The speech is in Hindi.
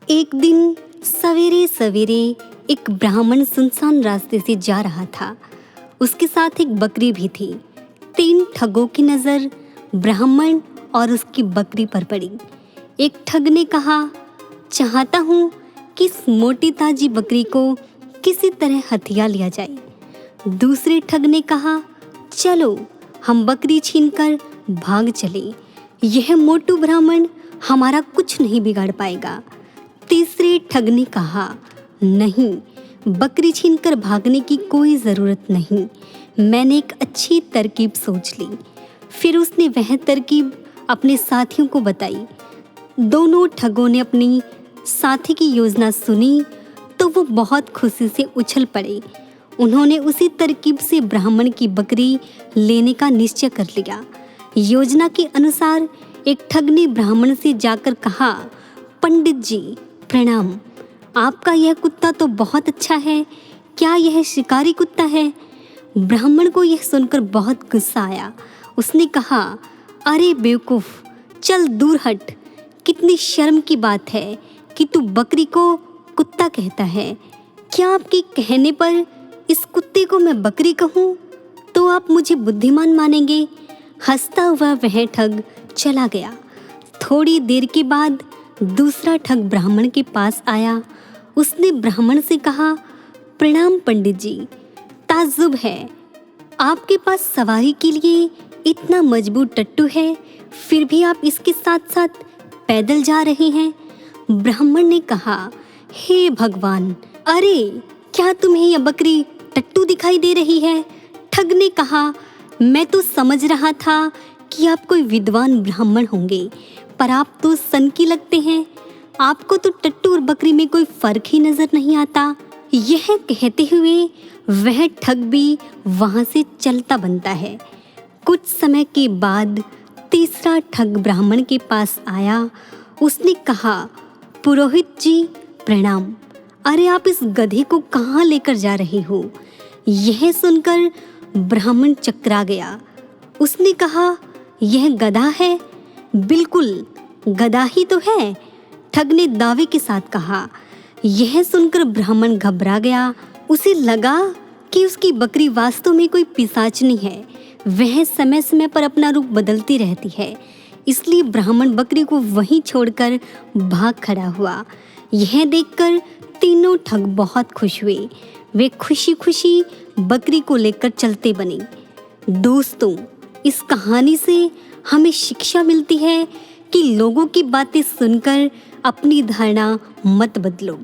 एक दिन सवेरे सवेरे एक ब्राह्मण सुनसान रास्ते से जा रहा था। उसके साथ एक बकरी भी थी। 3 ठगों की नज़र ब्राह्मण और उसकी बकरी पर पड़ी। एक ठग ने कहा, चाहता हूँ कि इस मोटी ताजी बकरी को किसी तरह हथिया लिया जाए। दूसरे ठग ने कहा, चलो हम बकरी छीनकर भाग चले, यह मोटू ब्राह्मण हमारा कुछ नहीं बिगाड़ पाएगा। तीसरे ठग ने कहा, नहीं, बकरी छीनकर भागने की कोई ज़रूरत नहीं, मैंने एक अच्छी तरकीब सोच ली। फिर उसने वह तरकीब अपने साथियों को बताई। दोनों ठगों ने अपनी साथी की योजना सुनी तो वो बहुत खुशी से उछल पड़े। उन्होंने उसी तरकीब से ब्राह्मण की बकरी लेने का निश्चय कर लिया। योजना के अनुसार एक ठग ने ब्राह्मण से जाकर कहा, पंडित जी प्रणाम, आपका यह कुत्ता तो बहुत अच्छा है, क्या यह शिकारी कुत्ता है? ब्राह्मण को यह सुनकर बहुत गुस्सा आया। उसने कहा, अरे बेवकूफ़, चल दूर हट, कितनी शर्म की बात है कि तू बकरी को कुत्ता कहता है। क्या आपके कहने पर इस कुत्ते को मैं बकरी कहूँ तो आप मुझे बुद्धिमान मानेंगे? हंसता हुआ वह ठग चला गया। थोड़ी देर के बाद दूसरा ठग ब्राह्मण के पास आया। उसने ब्राह्मण से कहा, प्रणाम पंडित जी, ताज्जुब है, आपके पास सवारी के लिए इतना मजबूत टट्टू है, फिर भी आप इसके साथ साथ पैदल जा रहे हैं। ब्राह्मण ने कहा, हे भगवान, अरे क्या तुम्हें यह बकरी टट्टू दिखाई दे रही है? ठग ने कहा, मैं तो समझ रहा था कि आप कोई विद्वान ब्राह्मण होंगे, पर आप तो सनकी लगते हैं। आपको तो टट्टू और बकरी में कोई फर्क ही नजर नहीं आता। यह कहते हुए वह ठग भी वहां से चलता बनता है। कुछ समय के बाद तीसरा ठग ब्राह्मण के पास आया। उसने कहा, पुरोहित जी प्रणाम, अरे आप इस गधे को कहाँ लेकर जा रहे हो? यह सुनकर ब्राह्मण चकरा गया। उसने कहा, यह गधा है? बिल्कुल गधा ही तो है, ठग ने दावे के साथ कहा। यह सुनकर ब्राह्मण घबरा गया। उसे लगा कि उसकी बकरी वास्तव में कोई पिशाचनी है। वह समय समय पर अपना रूप बदलती रहती है, इसलिए ब्राह्मण बकरी को वहीं छोड़कर भाग खड़ा हुआ। यह देखकर तीनों ठग बहुत खुश हुए। वे खुशी खुशी बकरी को लेकर चलते बने। दोस्तों, इस कहानी से हमें शिक्षा मिलती है कि लोगों की बातें सुनकर अपनी धारणा मत बदलो।